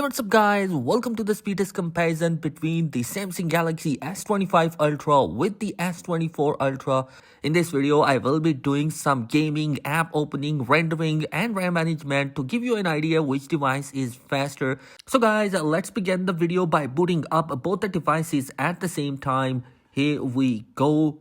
Hey, what's up guys, welcome to the speed test comparison between the Samsung Galaxy S25 Ultra with the S24 Ultra. In this video, I will be doing some gaming, app opening, rendering and RAM management to give you an idea which device is faster. So guys, let's begin the video by booting up both the devices at the same time. Here we go.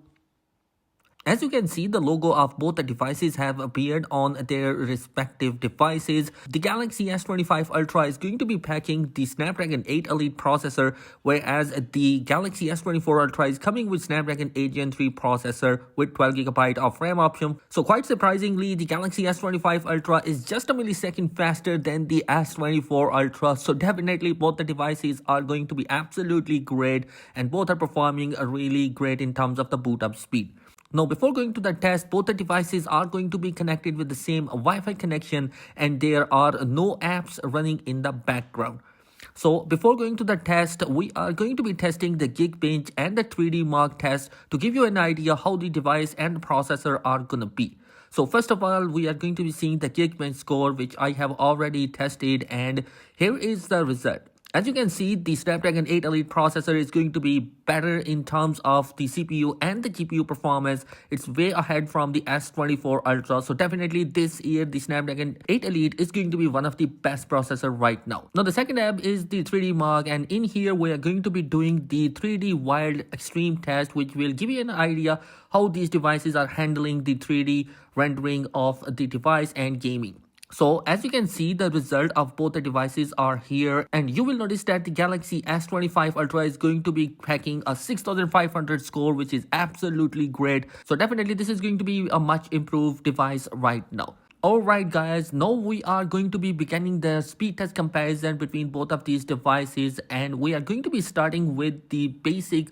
As you can see, the logo of both the devices have appeared on their respective devices. The Galaxy S25 Ultra is going to be packing the Snapdragon 8 Elite processor, whereas the Galaxy S24 Ultra is coming with Snapdragon 8 Gen 3 processor with 12GB of RAM option. So quite surprisingly, the Galaxy S25 Ultra is just a millisecond faster than the S24 Ultra. So definitely both the devices are going to be absolutely great and both are performing really great in terms of the boot up speed. Now, before going to the test, both the devices are going to be connected with the same Wi-Fi connection and there are no apps running in the background. So before going to the test, we are going to be testing the Geekbench and the 3D Mark test to give you an idea how the device and the processor are going to be. So first of all, we are going to be seeing the Geekbench score, which I have already tested, and here is the result. As you can see, the Snapdragon 8 Elite processor is going to be better in terms of the CPU and the GPU performance. It's way ahead from the S24 Ultra. So definitely this year, the Snapdragon 8 Elite is going to be one of the best processor right now. Now, the second app is the 3D Mark, and in here, we are going to be doing the 3D Wild Extreme test, which will give you an idea how these devices are handling the 3D rendering of the device and gaming. So as you can see, the result of both the devices are here, and you will notice that the Galaxy S25 Ultra is going to be cracking a 6500 score, which is absolutely great. So definitely this is going to be a much improved device right now. Alright guys, now we are going to be beginning the speed test comparison between both of these devices, and we are going to be starting with the basic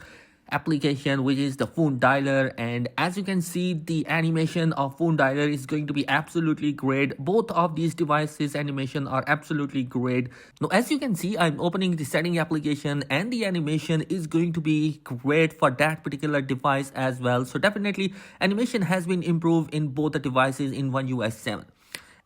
application, which is the phone dialer. And as you can see, the animation of phone dialer is going to be absolutely great. Both of these devices animation are absolutely great. Now as you can see, I'm opening the setting application and the animation is going to be great for that particular device as well. So definitely animation has been improved in both the devices in One UI 7.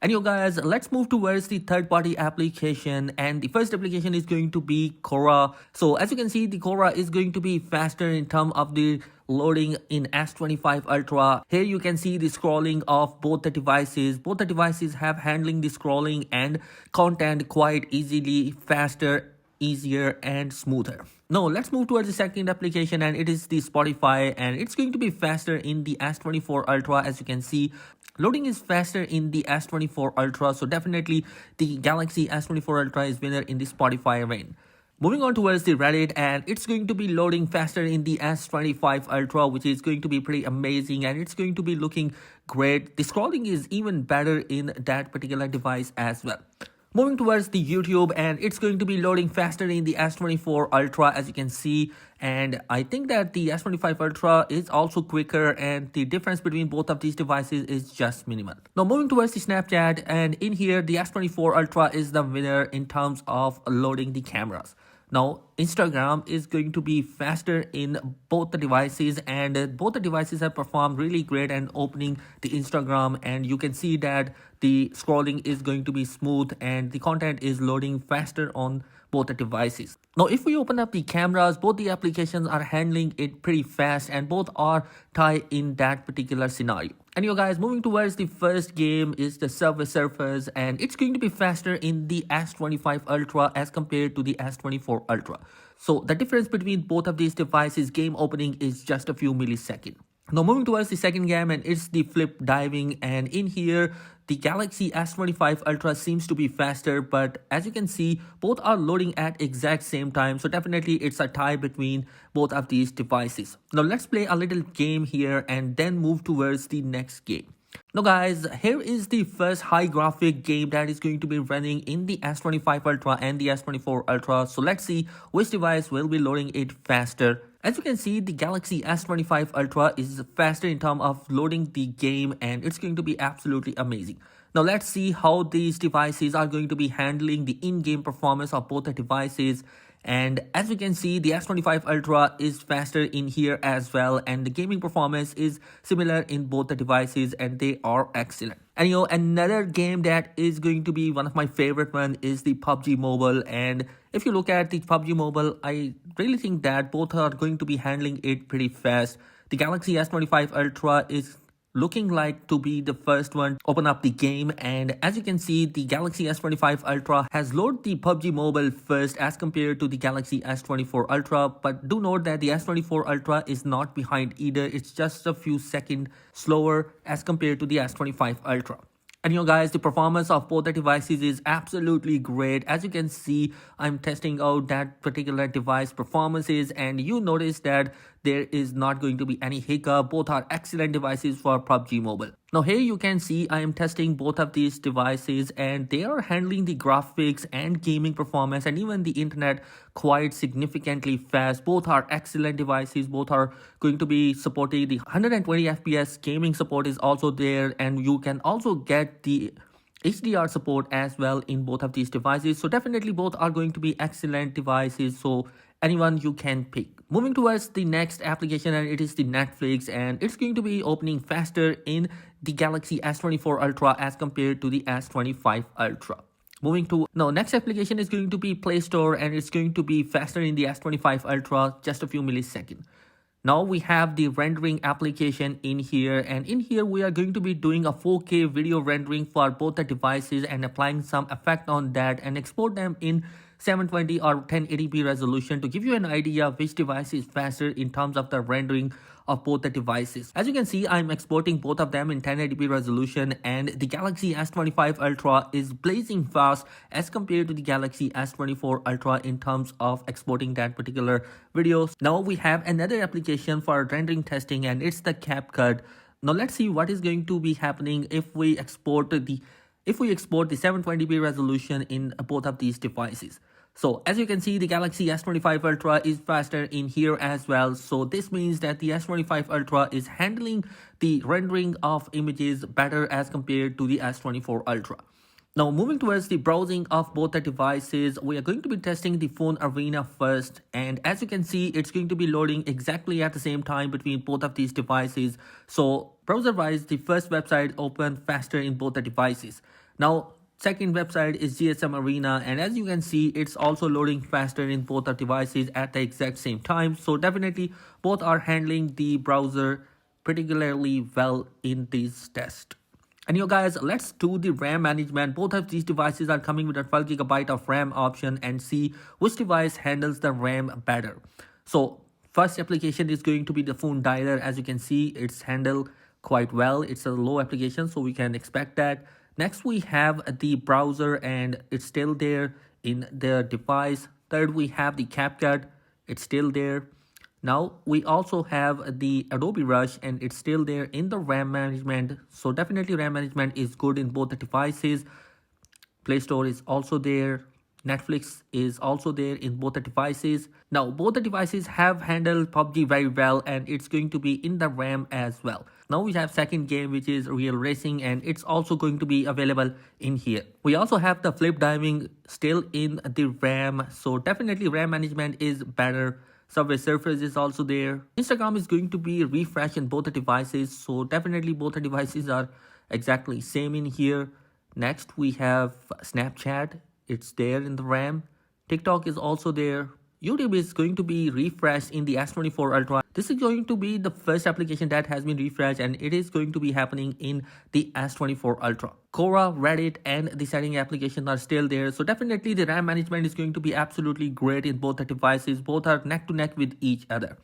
And you guys, let's move towards the third-party application, and the first application is going to be Quora. So as you can see, the Quora is going to be faster in terms of the loading in S25 Ultra. Here you can see the scrolling of both the devices. Both the devices have handling the scrolling and content quite easily, faster, easier and smoother. Now let's move towards the second application, and it is the Spotify, and it's going to be faster in the S24 Ultra. As you can see, loading is faster in the S24 Ultra, so definitely the Galaxy S24 Ultra is winner in the Spotify reign. Moving on towards the Reddit, and it's going to be loading faster in the S25 Ultra, which is going to be pretty amazing, and it's going to be looking great. The scrolling is even better in that particular device as well. Moving towards the YouTube, and it's going to be loading faster in the S24 Ultra, as you can see, and I think that the S25 Ultra is also quicker, and the difference between both of these devices is just minimal. Now moving towards the Snapchat, and in here the S24 Ultra is the winner in terms of loading the cameras. Now, Instagram is going to be faster in both the devices, and both the devices have performed really great and opening the Instagram, and you can see that the scrolling is going to be smooth and the content is loading faster on both the devices. Now, if we open up the cameras, both the applications are handling it pretty fast and both are tied in that particular scenario. And you guys, moving towards the first game is the Subway Surfers, and it's going to be faster in the S25 Ultra as compared to the S24 Ultra. So the difference between both of these devices game opening is just a few milliseconds. Now moving towards the second game, and it's the flip diving, and in here the Galaxy S25 Ultra seems to be faster, but as you can see, both are loading at exact same time, so definitely it's a tie between both of these devices. Now let's play a little game here and then move towards the next game. Now guys, here is the first high graphic game that is going to be running in the S25 Ultra and the S24 Ultra. So let's see which device will be loading it faster. As you can see, the Galaxy S25 Ultra is faster in terms of loading the game, and it's going to be absolutely amazing. Now let's see how these devices are going to be handling the in-game performance of both the devices. And as we can see, the S25 Ultra is faster in here as well, and the gaming performance is similar in both the devices, and they are excellent. And another game that is going to be one of my favorite one is the PUBG Mobile. And if you look at the PUBG Mobile, I really think that both are going to be handling it pretty fast. The Galaxy S25 Ultra is looking like to be the first one to open up the game, and as you can see, the Galaxy S25 Ultra has loaded the PUBG Mobile first as compared to the Galaxy S24 Ultra. But do note that the S24 Ultra is not behind either, it's just a few seconds slower as compared to the S25 Ultra. And guys, the performance of both the devices is absolutely great. As you can see, I'm testing out that particular device performances, and you notice that there is not going to be any hiccup. Both are excellent devices for PUBG Mobile. Now here you can see I am testing both of these devices, and they are handling the graphics and gaming performance and even the internet quite significantly fast. Both are excellent devices. Both are going to be supporting the 120 FPS gaming support is also there, and you can also get the HDR support as well in both of these devices. So definitely both are going to be excellent devices, so anyone you can pick. Moving towards the next application, and it is the Netflix, and it's going to be opening faster in the Galaxy S24 Ultra as compared to the S25 Ultra. Moving to now, next application is going to be Play Store, and it's going to be faster in the S25 Ultra, just a few milliseconds. Now we have the rendering application in here, and in here we are going to be doing a 4K video rendering for both the devices and applying some effect on that and export them in 720 or 1080p resolution to give you an idea which device is faster in terms of the rendering of both the devices. As you can see, I'm exporting both of them in 1080p resolution, and the Galaxy S25 Ultra is blazing fast as compared to the Galaxy S24 Ultra in terms of exporting that particular videos. Now we have another application for rendering testing, and it's the CapCut. Now let's see what is going to be happening if we export the 720p resolution in both of these devices. So as you can see, the Galaxy S25 Ultra is faster in here as well. So this means that the S25 Ultra is handling the rendering of images better as compared to the S24 Ultra. Now moving towards the browsing of both the devices, we are going to be testing the phone arena first, and as you can see, it's going to be loading exactly at the same time between both of these devices. So browser wise, the first website opened faster in both the devices. Now second website is GSM Arena, and as you can see, it's also loading faster in both the devices at the exact same time. So definitely both are handling the browser particularly well in this test. And guys, let's do the RAM management. Both of these devices are coming with a 12GB of RAM option, and see which device handles the RAM better. So first application is going to be the phone dialer. As you can see, it's handled quite well. It's a low application, so we can expect that. Next we have the browser, and it's still there in the device. Third we have the CapCut, it's still there. Now we also have the Adobe Rush, and it's still there in the RAM management. So definitely RAM management is good in both the devices. Play Store is also there. Netflix is also there in both the devices. Now both the devices have handled PUBG very well, and it's going to be in the RAM as well. Now we have second game, which is Real Racing, and it's also going to be available in here. We also have the flip diving still in the RAM, so definitely RAM management is better. Subway Surfers is also there. Instagram is going to be refreshed in both the devices, so definitely both the devices are exactly same in here. Next we have Snapchat, it's there in the RAM. TikTok is also there. YouTube is going to be refreshed in the S24 Ultra. This is going to be the first application that has been refreshed, and it is going to be happening in the S24 Ultra. Quora, Reddit, and the setting applications are still there. So definitely the RAM management is going to be absolutely great in both the devices. Both are neck to neck with each other.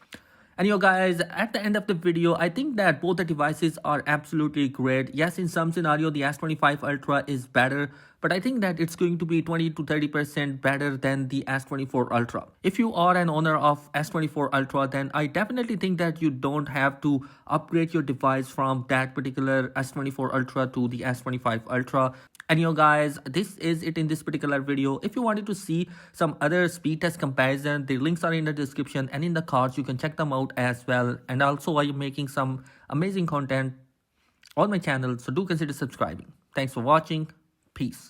And guys, at the end of the video, I think that both the devices are absolutely great. Yes, in some scenario, the S25 Ultra is better, but I think that it's going to be 20 to 30% better than the S24 Ultra. If you are an owner of S24 Ultra, then I definitely think that you don't have to upgrade your device from that particular S24 Ultra to the S25 Ultra. And guys, this is it in this particular video. If you wanted to see some other speed test comparison, the links are in the description and in the cards. You can check them out as well. And also I am making some amazing content on my channel, so do consider subscribing. Thanks for watching. Peace.